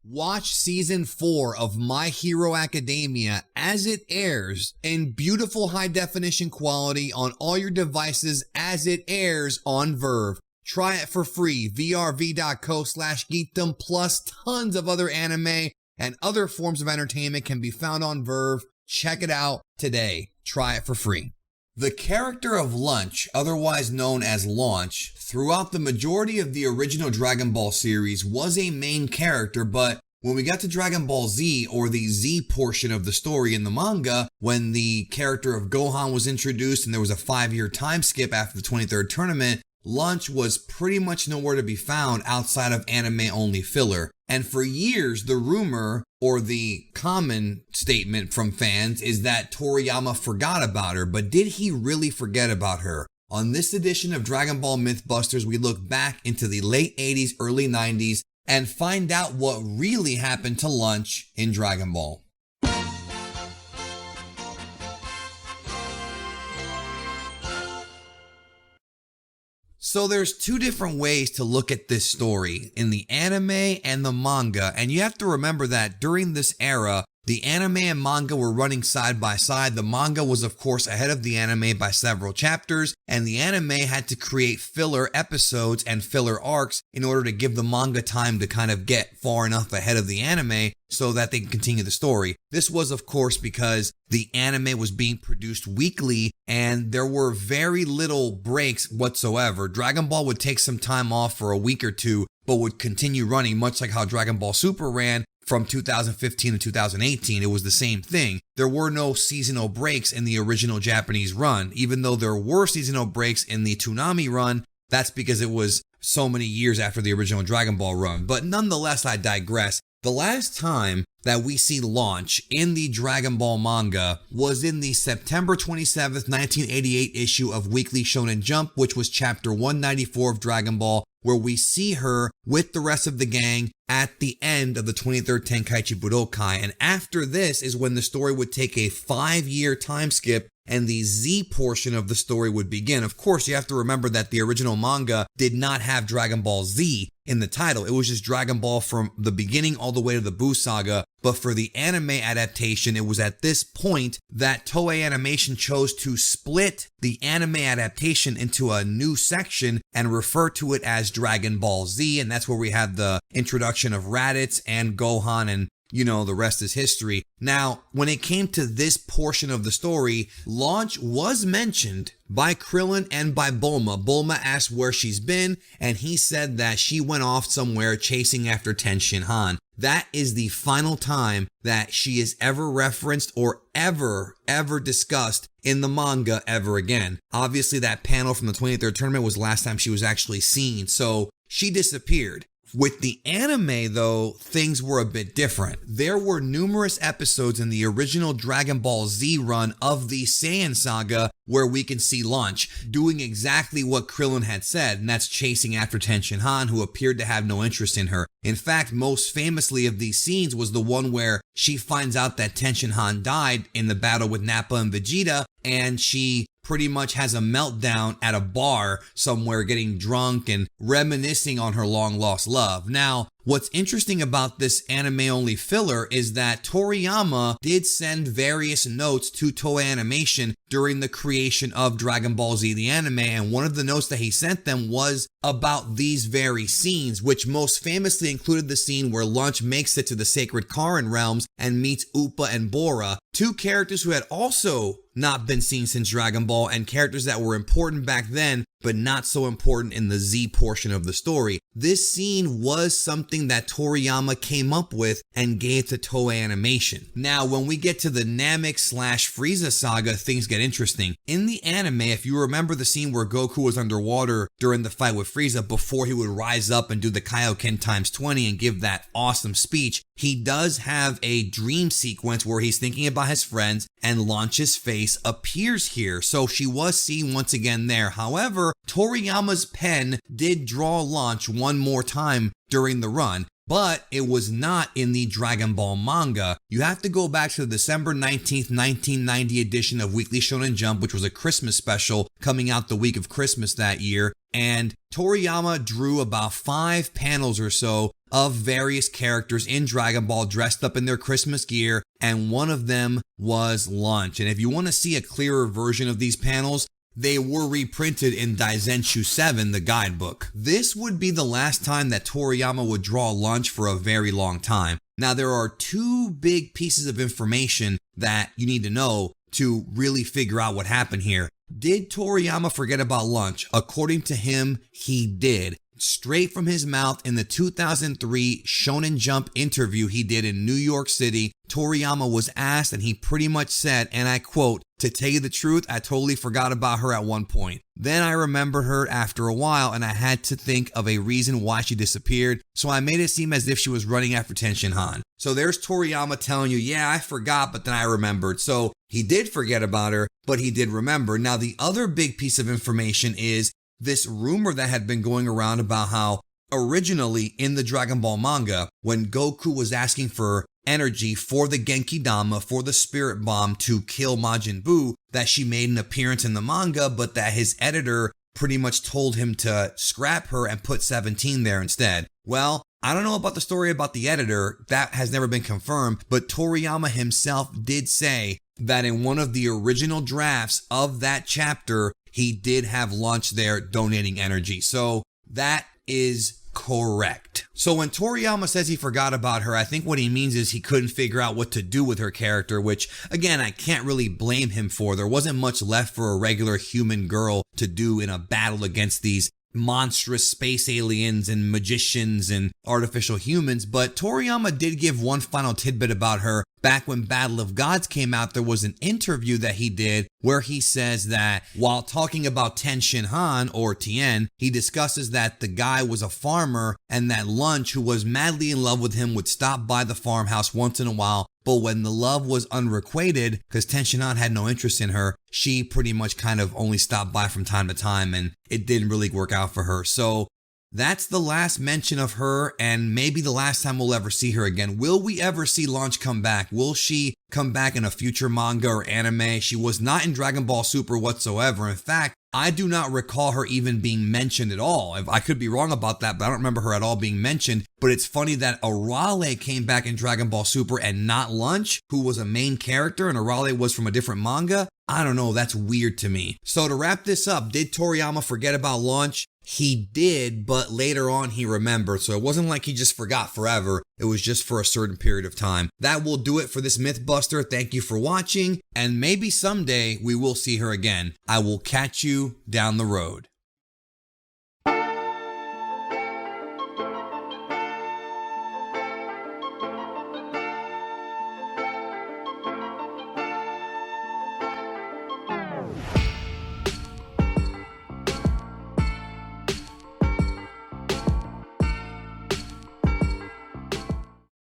Watch Season 4 of My Hero Academia as it airs in beautiful high-definition quality on all your devices as it airs on Verve. Try it for free, vrv.co/geekdom, plus tons of other anime and other forms of entertainment can be found on Verve. Check it out today. Try it for free. The character of Lunch, otherwise known as Launch, throughout the majority of the original Dragon Ball series was a main character, but when we got to Dragon Ball Z, or the Z portion of the story in the manga, when the character of Gohan was introduced and there was a 5-year time skip after the 23rd tournament, Lunch was pretty much nowhere to be found outside of anime-only filler. And for years, the rumor, or the common statement from fans, is that Toriyama forgot about her. But did he really forget about her? On this edition of Dragon Ball Mythbusters, we look back into the late 80s, early 90s, and find out what really happened to Lunch in Dragon Ball. So there's two different ways to look at this story, in the anime and the manga, and you have to remember that during this era, the anime and manga were running side by side. The manga was of course ahead of the anime by several chapters, and the anime had to create filler episodes and filler arcs in order to give the manga time to kind of get far enough ahead of the anime so that they can continue the story. This was of course because the anime was being produced weekly and there were very little breaks whatsoever. Dragon Ball would take some time off for a week or two, but would continue running, much like how Dragon Ball Super ran from 2015 to 2018. It was the same thing. There were no seasonal breaks in the original Japanese run. Even though there were seasonal breaks in the Toonami run, that's because it was so many years after the original Dragon Ball run. But nonetheless, I digress. The last time that we see Launch in the Dragon Ball manga was in the September 27th, 1988 issue of Weekly Shonen Jump, which was chapter 194 of Dragon Ball, where we see her with the rest of the gang at the end of the 23rd Tenkaichi Budokai. And after this is when the story would take a 5-year time skip and the Z portion of the story would begin. Of course, you have to remember that the original manga did not have Dragon Ball Z in the title. It was just Dragon Ball from the beginning all the way to the Buu Saga. But for the anime adaptation, it was at this point that Toei Animation chose to split the anime adaptation into a new section and refer to it as Dragon Ball Z. And that's where we have the introduction of Raditz and Gohan, and you know, the rest is history. Now, when it came to this portion of the story, Launch was mentioned by Krillin and by Bulma. Bulma asked where she's been, and he said that she went off somewhere chasing after Ten Shin Han. That is the final time that she is ever referenced or ever discussed in the manga ever again. Obviously, that panel from the 23rd tournament was the last time she was actually seen, so she disappeared. With the anime, though, things were a bit different. There were numerous episodes in the original Dragon Ball Z run of the Saiyan saga where we can see Launch doing exactly what Krillin had said, and that's chasing after Ten Shin Han, who appeared to have no interest in her. In fact, most famously of these scenes was the one where she finds out that Ten Shin Han died in the battle with Nappa and Vegeta, and she pretty much has a meltdown at a bar somewhere, getting drunk and reminiscing on her long lost love. Now, what's interesting about this anime-only filler is that Toriyama did send various notes to Toei Animation during the creation of Dragon Ball Z the anime, and one of the notes that he sent them was about these very scenes, which most famously included the scene where Lunch makes it to the Sacred Karin realms and meets Appa and Bora, two characters who had also not been seen since Dragon Ball, and characters that were important back then but not so important in the Z portion of the story. This scene was something that Toriyama came up with and gave to Toei Animation. Now, when we get to the Namek/Frieza saga, things get interesting. In the anime, if you remember the scene where Goku was underwater during the fight with Frieza before he would rise up and do the Kaioken times 20 and give that awesome speech, he does have a dream sequence where he's thinking about his friends and Launch's face appears here. So she was seen once again there. However, Toriyama's pen did draw Launch one more time during the run, but it was not in the Dragon Ball manga. You have to go back to the December 19th, 1990 edition of Weekly Shonen Jump, which was a Christmas special coming out the week of Christmas that year. And Toriyama drew about 5 panels or so of various characters in Dragon Ball dressed up in their Christmas gear, and one of them was Lunch. And if you want to see a clearer version of these panels, they were reprinted in Daizenshuu 7, the guidebook. This would be the last time that Toriyama would draw Lunch for a very long time. Now, there are two big pieces of information that you need to know to really figure out what happened here. Did Toriyama forget about Lunch? According to him, he did. Straight from his mouth in the 2003 Shonen Jump interview he did in New York City, Toriyama was asked and he pretty much said, and I quote, "To tell you the truth, I totally forgot about her at one point. Then I remembered her after a while and I had to think of a reason why she disappeared, so I made it seem as if she was running after Tenshinhan." So there's Toriyama telling you, yeah, I forgot, but then I remembered. So he did forget about her, but he did remember. Now, the other big piece of information is this rumor that had been going around about how originally in the Dragon Ball manga, when Goku was asking for energy for the Genki Dama, for the Spirit Bomb to kill Majin Buu, that she made an appearance in the manga, but that his editor pretty much told him to scrap her and put 17 there instead. Well, I don't know about the story about the editor. That has never been confirmed, but Toriyama himself did say that in one of the original drafts of that chapter, he did have Lunch there donating energy. So that is correct. So when Toriyama says he forgot about her, I think what he means is he couldn't figure out what to do with her character, which again, I can't really blame him for. There wasn't much left for a regular human girl to do in a battle against these monstrous space aliens and magicians and artificial humans, but Toriyama did give one final tidbit about her. Back when Battle of Gods came out, there was an interview that he did where he says that while talking about Tenshinhan or Tien, he discusses that the guy was a farmer and that Lunch, who was madly in love with him, would stop by the farmhouse once in a while. But when the love was unrequited, because Tenshinhan had no interest in her, she pretty much kind of only stopped by from time to time and it didn't really work out for her. So that's the last mention of her and maybe the last time we'll ever see her again. Will we ever see Lunch come back? Will she come back in a future manga or anime? She was not in Dragon Ball Super whatsoever. In fact, I do not recall her even being mentioned at all. I could be wrong about that, but I don't remember her at all being mentioned. But it's funny that Arale came back in Dragon Ball Super and not Lunch, who was a main character, and Arale was from a different manga. I don't know, that's weird to me. So to wrap this up, did Toriyama forget about Lunch? He did, but later on he remembered. So it wasn't like he just forgot forever. It was just for a certain period of time. That will do it for this Mythbuster. Thank you for watching, and maybe someday we will see her again. I will catch you down the road.